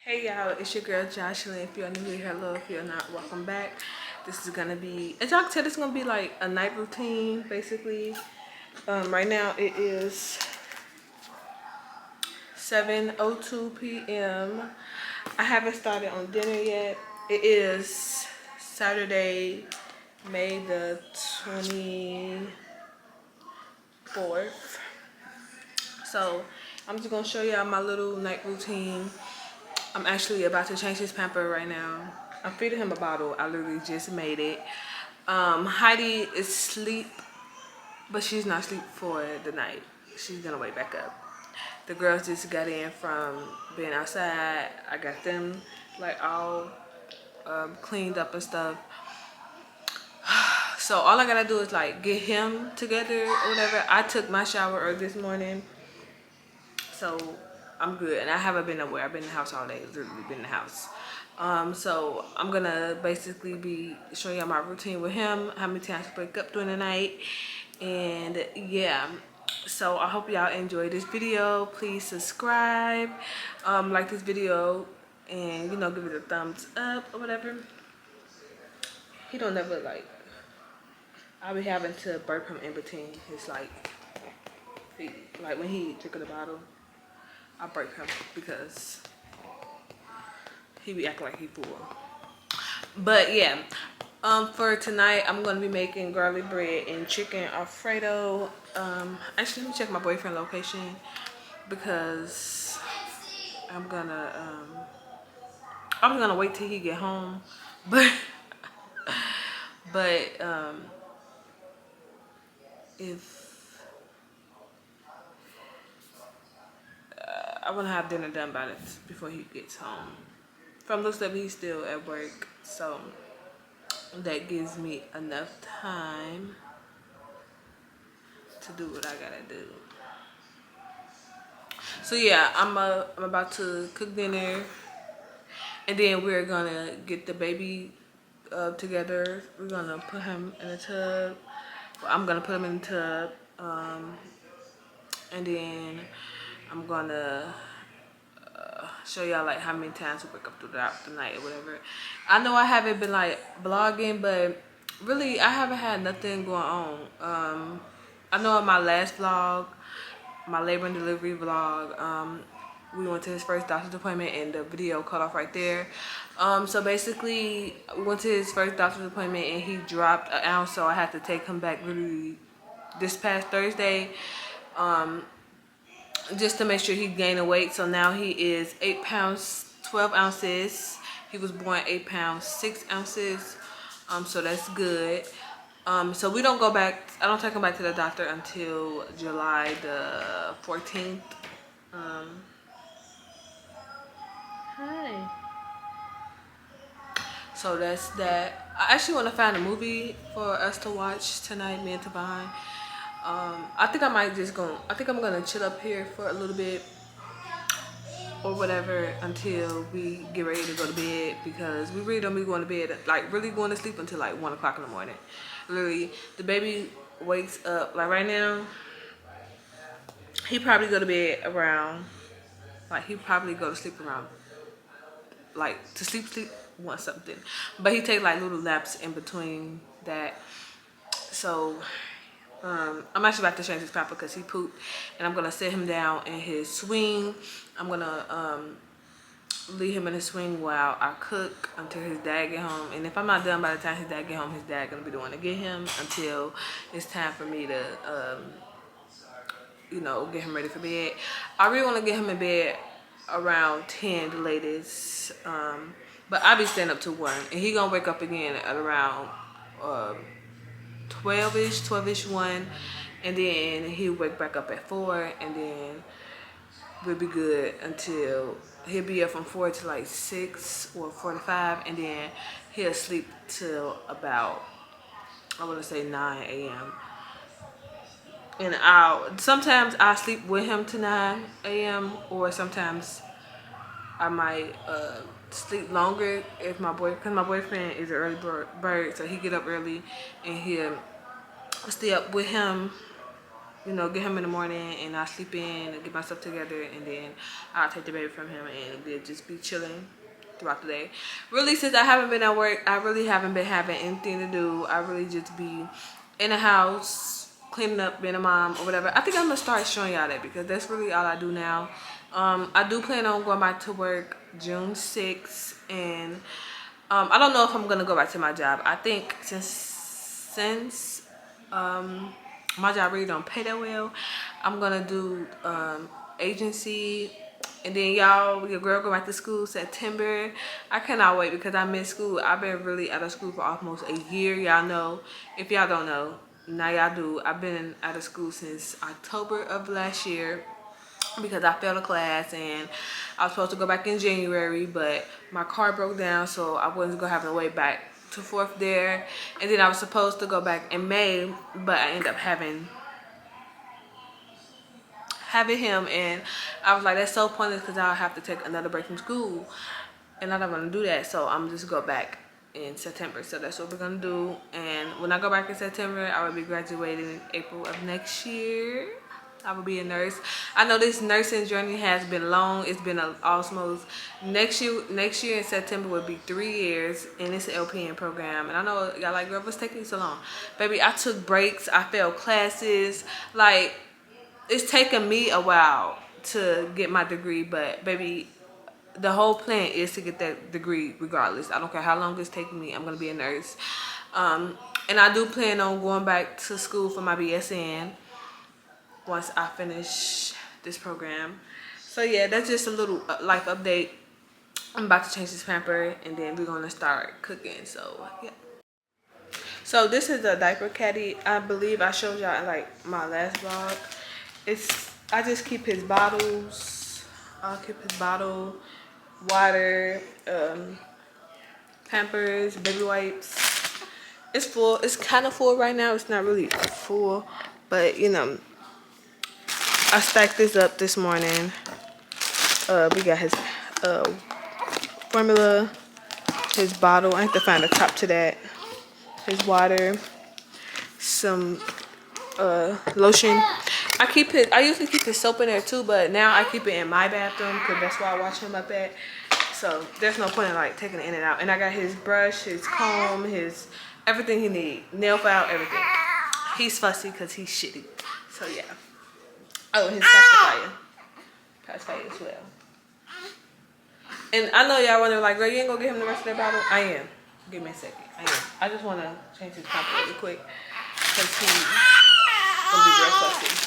Hey y'all, it's your girl Jocelyn. If you're new here, hello. If you're not, welcome back. This is gonna be, as y'all can tell, this is gonna be like a night routine, basically. Right now it is 7:02 p.m. I haven't started on dinner yet. It is Saturday, May the 24th. So I'm just gonna show y'all my little night routine. I'm actually about to change his pamper right now. I'm feeding him a bottle. I literally just made it. Heidi is asleep, but she's not asleep for the night. She's gonna wake back up. The girls just got in from being outside. I got them like all cleaned up and stuff. So all I gotta do is like get him together or whatever. I took my shower early this morning, so I'm good. And I haven't been nowhere. I've been in the house all day. Literally been in the house. So I'm gonna basically be showing y'all my routine with him, how many times I wake up during the night, and yeah. So I hope y'all enjoy this video. Please subscribe, like this video, and give it a thumbs up or whatever. He don't never like. I be having to burp him in between his like when he drinking the bottle. I burp him because he be acting like he full. But yeah, for tonight I'm gonna be making garlic bread and chicken alfredo. Actually, let me check my boyfriend location because I'm gonna wait till he get home, but but if I want to have dinner done by this before he gets home. From looks like he's still at work, so that gives me enough time to do what I gotta do. So yeah, I'm about to cook dinner, and then we're gonna get the baby together. We're gonna put him in a tub. Well, I'm gonna put him in the tub, and then I'm gonna show y'all like how many times we wake up throughout the night or whatever. I know I haven't been like blogging, but really I haven't had nothing going on. I know in my last vlog, my labor and delivery vlog, we went to his first doctor's appointment and the video cut off right there. So basically we went to his first doctor's appointment and he dropped an ounce, so I had to take him back literally this past Thursday, just to make sure he gained weight. So now he is 8 pounds 12 ounces. He was born 8 pounds 6 ounces. So that's good. So we don't go back. I don't take him back to the doctor until July the 14th. Hi. So that's that. I actually want to find a movie for us to watch tonight, me and Tavon. I think I'm gonna chill up here for a little bit or whatever until we get ready to go to bed, because we really don't be going to bed, like really going to sleep until like 1 o'clock in the morning. Literally, the baby wakes up, like right now, he probably go to bed around, like he probably go to sleep around, like to sleep want something, but he take like little naps in between that. So I'm actually about to change his pamper because he pooped, and I'm gonna sit him down in his swing. I'm gonna leave him in his swing while I cook until his dad get home. And if I'm not done by the time his dad get home, his dad gonna be the one to get him until it's time for me to get him ready for bed. I really want to get him in bed around 10 the latest, but I'll be staying up to 1, and he gonna wake up again at around 12ish 1, and then he'll wake back up at 4, and then we'll be good until he'll be up from 4 to like 6 or 45, and then he'll sleep till about, I want to say 9 a.m. And sometimes I'll sleep with him to 9 a.m. or sometimes I might sleep longer if because my boyfriend is an early bird, so he get up early and he'll stay up with him you know, get him in the morning and I'll sleep in and get myself together, and then I'll take the baby from him and we'll just be chilling throughout the day. Really, since I haven't been at work, I really haven't been having anything to do. I really just be in the house, cleaning up, being a mom or whatever. I think I'm gonna start showing y'all that because that's really all I do now. I do plan on going back to work June 6th, and I don't know if I'm gonna go back to my job. I think since my job really don't pay that well, I'm gonna do agency, and then y'all, your girl go back to school September. I cannot wait because I miss school. I've been really out of school for almost a year. Y'all know, if y'all don't know, now y'all do. I've been out of school since October of last year because I failed a class, and I was supposed to go back in January, but my car broke down, so I wasn't gonna have to wait back to 4th there. And then I was supposed to go back in May, but I ended up having him, and I was like, that's so pointless because I'll have to take another break from school, and I don't want to do that, so I'm just go back in September. So that's what we're gonna do. And when I go back in September, I will be graduating in April of next year. I will be a nurse. I know this nursing journey has been long. It's been almost next year in September will be 3 years, and it's an LPN program. And I know y'all like, girl, what's taking so long? Baby, I took breaks. I failed classes. Like, it's taken me a while to get my degree, but baby, the whole plan is to get that degree regardless. I don't care how long it's taking me. I'm gonna be a nurse. And I do plan on going back to school for my BSN once I finish this program. So yeah, that's just a little life update. I'm about to change this pamper, and then we're gonna start cooking. So yeah. So this is a diaper caddy. I believe I showed y'all in like my last vlog. I just keep his bottles. I'll keep his bottle, water, Pampers, baby wipes. It's full. It's kind of full right now. It's not really full, but you know, I stacked this up this morning. We got his formula, his bottle. I have to find the top to that. His water, some lotion. I usually keep his soap in there too, but now I keep it in my bathroom because that's where I wash him up at. So there's no point in like taking it in and out. And I got his brush, his comb, his everything he needs, nail file, everything. He's fussy because he's shitty. So yeah. Oh, his pacifier as well. And I know y'all wondering like, girl, you ain't gonna get him the rest of that bottle? I am. Give me a second. I am. I just want to change his pamper really quick because he's gonna be real fussy.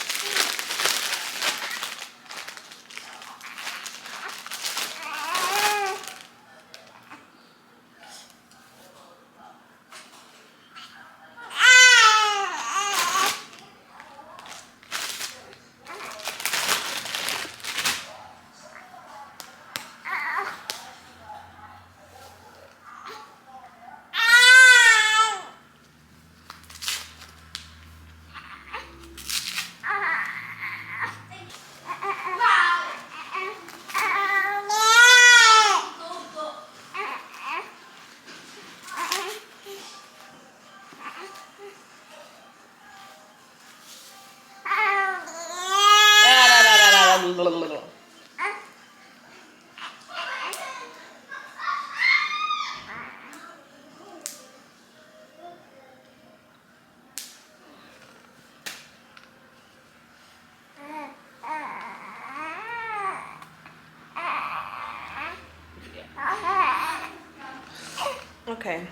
Okay.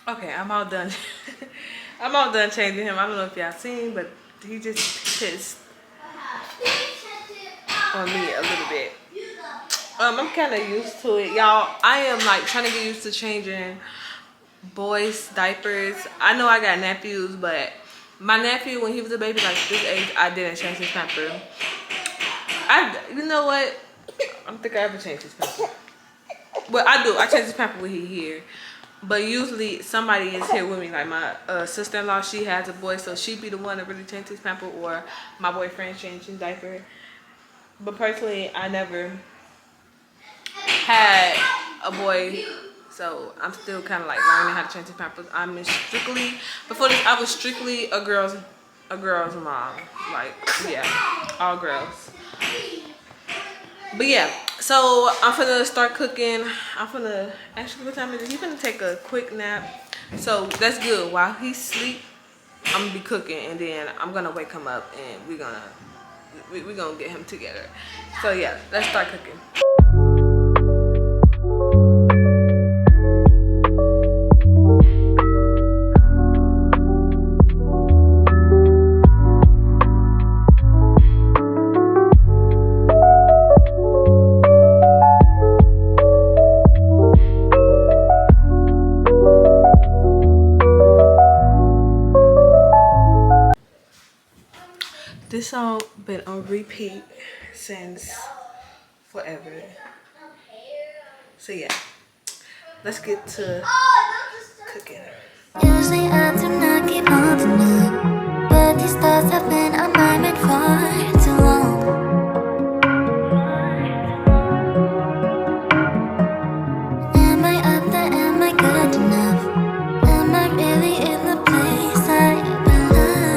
Okay, I'm all done. I'm all done changing him. I don't know if y'all seen, but he just pissed on me a little bit. I'm kind of used to it, y'all. I am like trying to get used to changing boys' diapers. I know I got nephews, but my nephew, when he was a baby, like this age, I didn't change his pamper. You know what? I don't think I ever changed his pamper. Well, I do. I change his pamper when he here. But usually somebody is here with me. Like my sister-in-law, she has a boy, so she'd be the one to really change his pamper, or my boyfriend changing his diaper. But personally, I never had a boy, so I'm still kind of like learning how to change his pampers. Before this I was strictly a girl's mom. Like, yeah, all girls. But yeah, so I'm finna start cooking. Actually, what time is it? He's finna take a quick nap. So that's good. While he sleep, I'm gonna be cooking, and then I'm gonna wake him up, and we're gonna get him together. So yeah, let's start cooking. This song been on repeat since forever. So yeah, let's get to cooking. Usually I do not keep on tonight, but these thoughts have been on my mind for too long. Am I up there? Am I good enough? Am I really in the place I belong?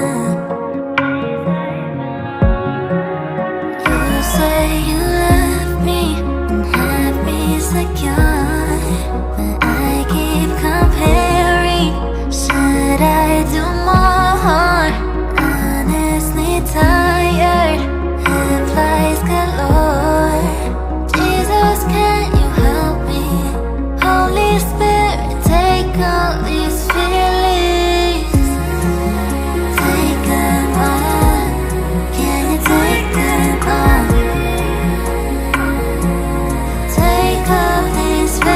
You say you love me and have me secure, but I keep comparing. Should I do more? Honestly tired, advice galore. Jesus, can you help me? Holy Spirit, take all these feelings. Take them all. Can you take them all? Take all these feelings.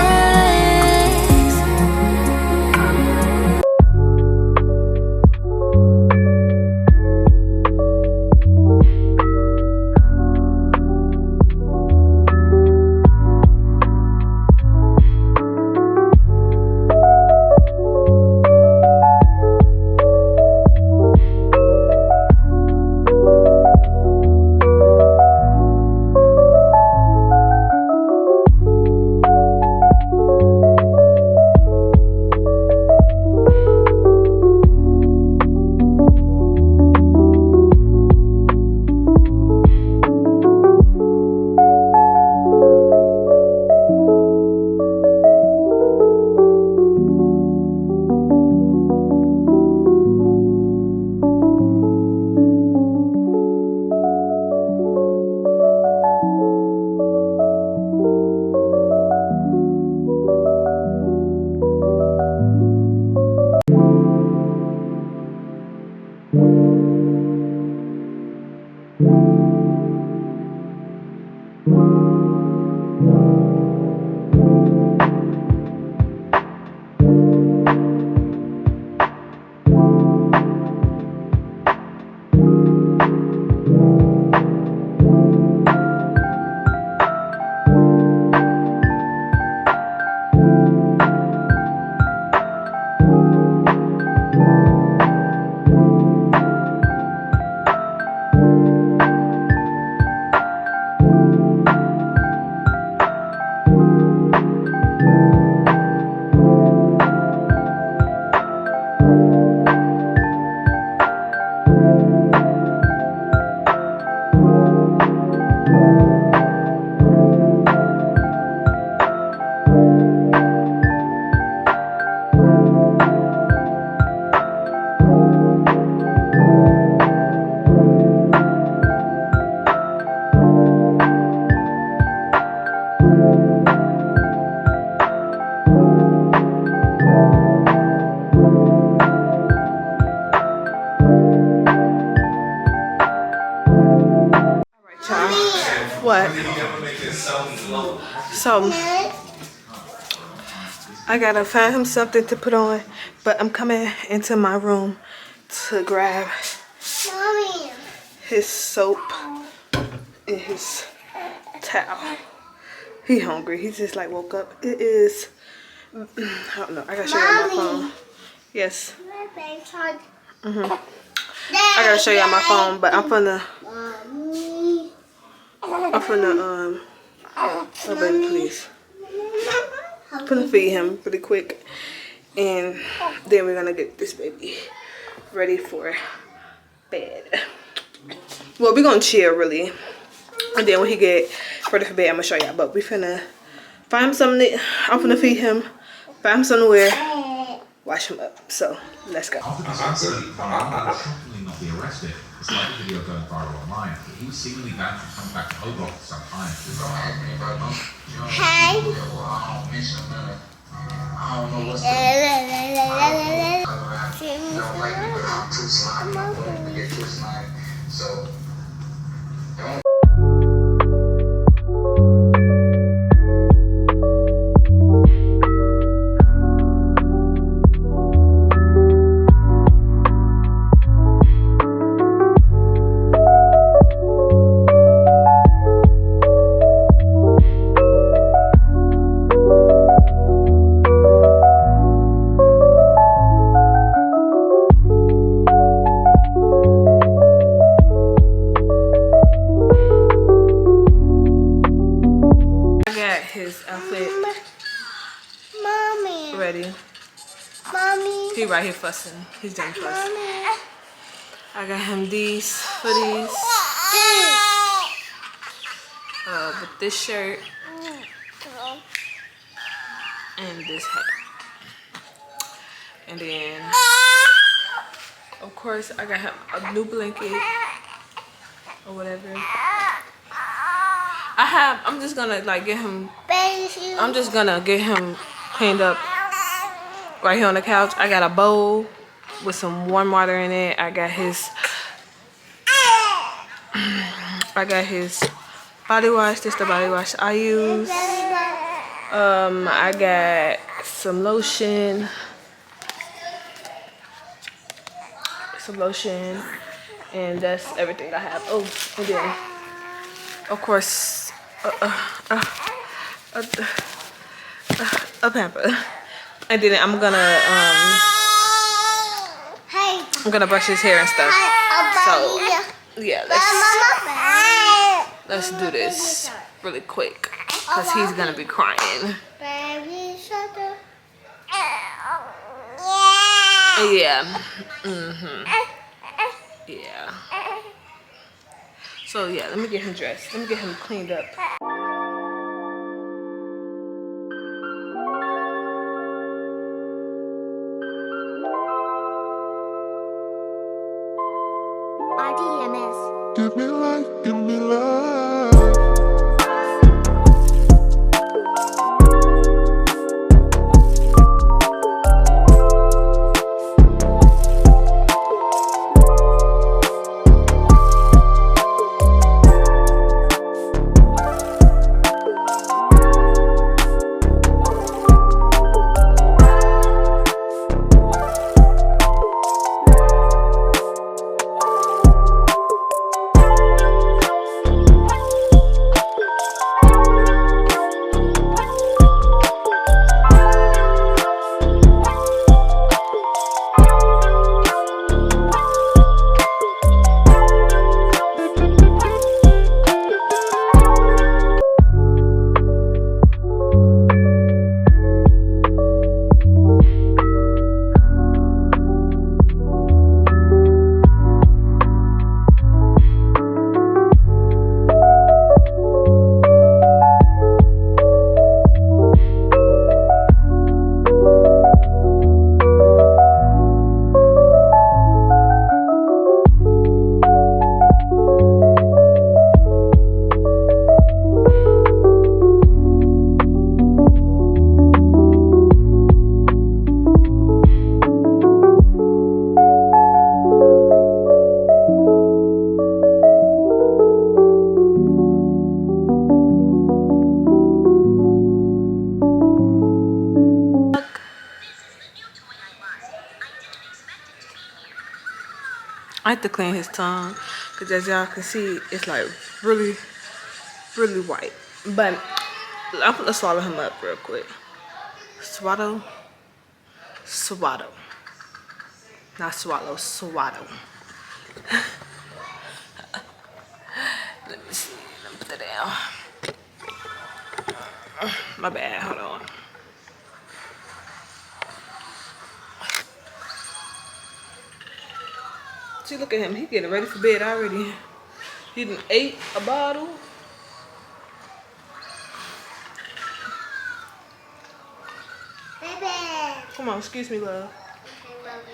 What? So I gotta find him something to put on, but I'm coming into my room to grab his soap and his towel. He hungry. He just like woke up. It is, I don't know. I gotta show you on my phone. Yes. I gotta show you on my phone, but I'm finna, oh baby, please. I'm gonna feed him really quick, and then we're gonna get this baby ready for bed. Well, we're gonna chill really, and then when he get ready for bed, I'm gonna show y'all. But we finna find him something. I'm finna feed him, find him something to wear, wash him up. So let's go. After this incident, he would shockingly not be arrested. Despite the video going viral online, he was seemingly banned from coming back to Hobart for some time. Hey. His outfit Mommy. ready. Mommy. He right here fussing. He's done fussing. Mommy. I got him these hoodies with this shirt and this hat. And then, of course, I got him a new blanket or whatever. I'm just gonna like get him. I'm just gonna get him cleaned up right here on the couch. I got a bowl with some warm water in it. I got his body wash. This is the body wash I use. I got some lotion. And that's everything I have. Oh, and then of course a pamper. And then I'm gonna brush his hair and stuff. So yeah, let's do this really quick because he's gonna be crying. Yeah. Yeah. So yeah, let me get him dressed. Let me get him cleaned up. RDMS. Give me life, give me love. I have to clean his tongue because as y'all can see, it's like really, really white. But I'm gonna swallow him up real quick. Swallow. Not swallow, swallow. Let me see, let me put it down. My bad, hold on. See, look at him. He getting ready for bed already. He done ate a bottle. Baby. Come on, excuse me, love. Okay, lovely.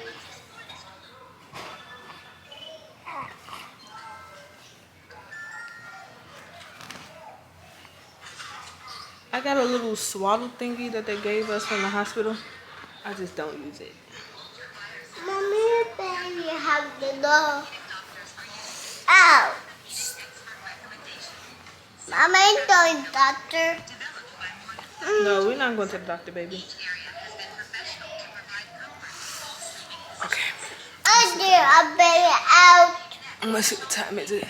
I got a little swaddle thingy that they gave us from the hospital. I just don't use it. Mommy, baby, have the door. Ow. Mama ain't doing doctor. No, we're not going to the doctor, baby. Okay. I did a baby out. Let's see what time is it.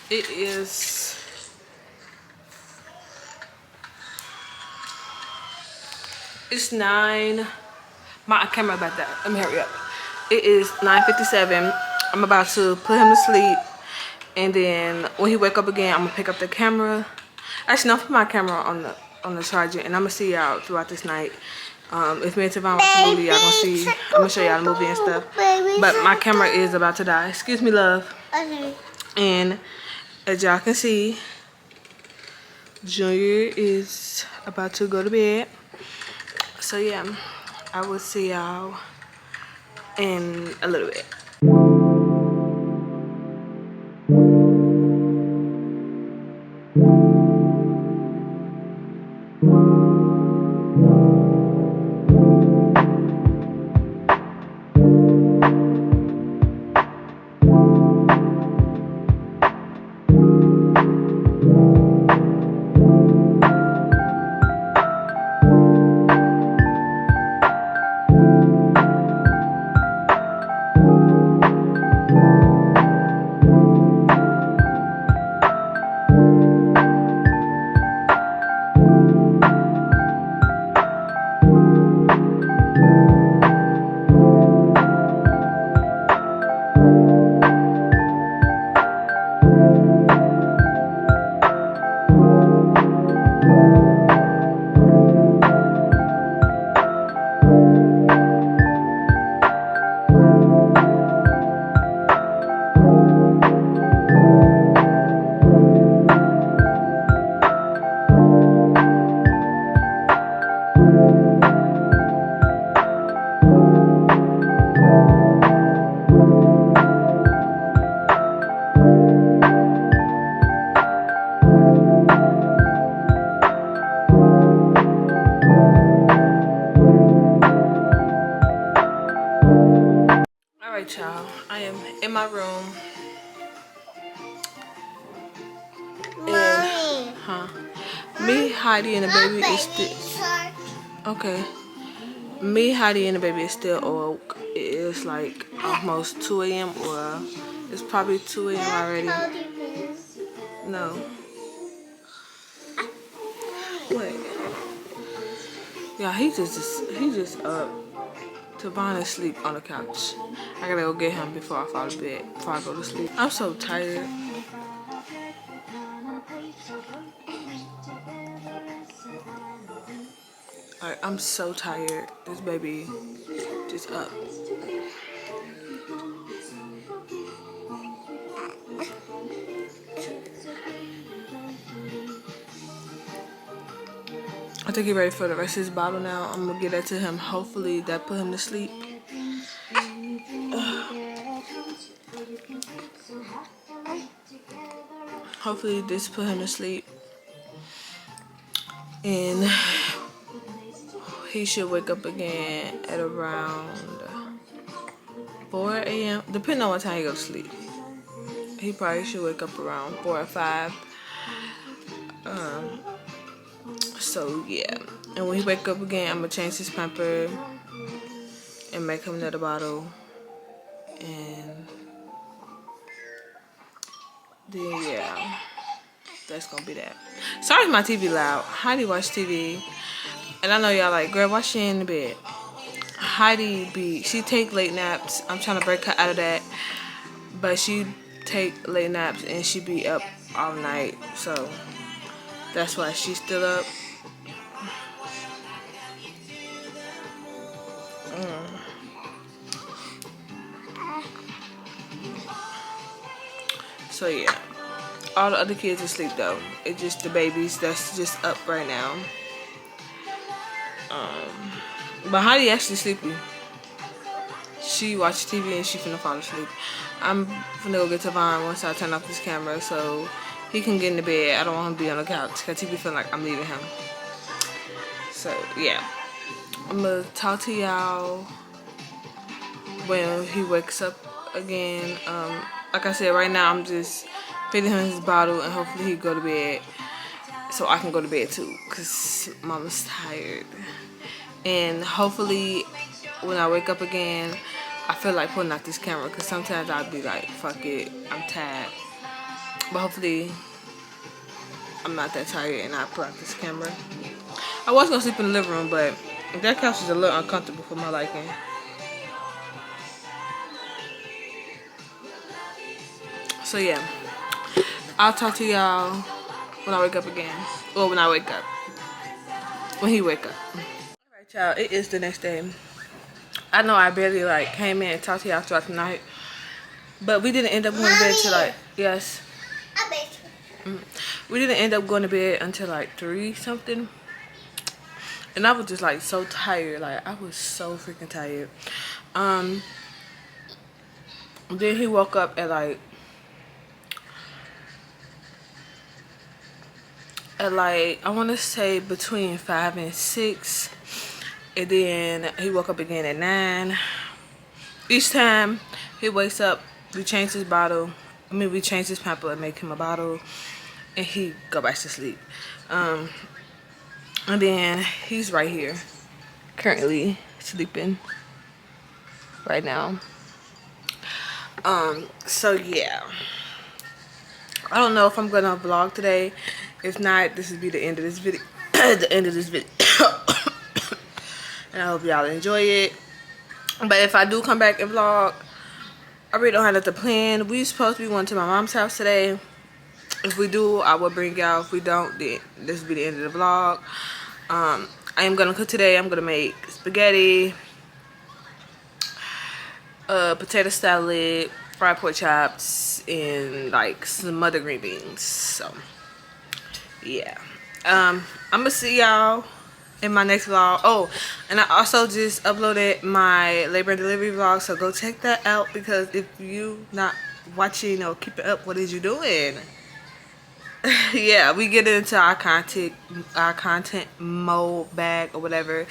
It is. It's 9. My camera about that. Let me hurry up. It is 9:57. I'm about to put him to sleep, and then when he wake up again, I'm gonna pick up the camera. Actually, no, put my camera on the charger, and I'm gonna see y'all throughout this night. If me and Tavon watch the movie, y'all gonna see. I'm gonna show y'all the movie and stuff. But my camera is about to die. Excuse me, love. Okay. And as y'all can see, Junior is about to go to bed. So yeah, I will see y'all in a little bit. Alright, y'all. I am in my room. Mommy. Huh? Me, Heidi, and the baby is still. Shark. Okay. Me, Heidi, and the baby is still awoke. It is like almost 2 a.m. or it's probably 2 a.m. already. No. What? Yeah, he just up. Tavon is asleep on the couch. I gotta go get him before I fall to bed, before I go to sleep. I'm so tired. Like, I'm so tired. This baby just up. I think he's ready for the rest of his bottle now. I'm gonna get that to him. Hopefully that put him to sleep. Hopefully this put him to sleep. And he should wake up again at around 4 a.m. Depending on what time he goes to sleep. He probably should wake up around 4 or 5. So yeah. And when he wake up again, I'm gonna change his pamper and make him another bottle. And then yeah, that's gonna be that. Sorry if my TV loud. Heidi watch TV. And I know y'all like, girl, why she in the bed? Heidi she take late naps. I'm trying to break her out of that. But she take late naps and she be up all night. So that's why she's still up. So yeah, all the other kids are asleep though. It's just the babies that's just up right now. But Heidi actually sleepy. She watched TV and she finna fall asleep. I'm finna go get Tavon once I turn off this camera so he can get in the bed. I don't want him to be on the couch because he be feeling like I'm leaving him. So yeah, I'm gonna talk to y'all when he wakes up again. Like I said, right now I'm just feeding him his bottle and hopefully he go to bed so I can go to bed too because mama's tired. And hopefully when I wake up again, I feel like putting out this camera because sometimes I'll be like, fuck it, I'm tired. But hopefully I'm not that tired and I put out this camera. I was gonna sleep in the living room, but that couch is a little uncomfortable for my liking. So yeah, I'll talk to y'all when I wake up again. Or when I wake up. When he wake up. Alright y'all, it is the next day. I know I barely like came in and talked to y'all throughout the night. But we didn't end up going to bed till like, yes. We didn't end up going to bed until like 3 something. And I was just like so tired. Like I was so freaking tired. Then he woke up at like I want to say between 5 and 6. And then he woke up again at 9. Each time he wakes up, we change his bottle. We change his pamper and make him a bottle. And he go back to sleep. And then he's right here. Currently sleeping. Right now. So yeah. I don't know if I'm gonna vlog today. If not, this will be the end of this video. The end of this video. And I hope y'all enjoy it. But if I do come back and vlog, I really don't have nothing planned. We supposed to be going to my mom's house today. If we do, I will bring y'all. If we don't, then this will be the end of the vlog. I am gonna cook today. I'm gonna make spaghetti, potato salad, fried pork chops, and like some other green beans. So yeah, I'm gonna see y'all in my next vlog. Oh, and I also just uploaded my labor and delivery vlog, so go check that out because if you not watching or keeping up, what is you doing? Yeah, we get into our content mode bag or whatever.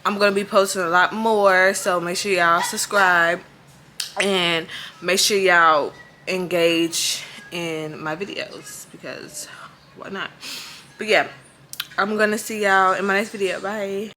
I'm gonna be posting a lot more, so make sure y'all subscribe and make sure y'all engage in my videos because why not? But yeah, I'm gonna see y'all in my next video. Bye.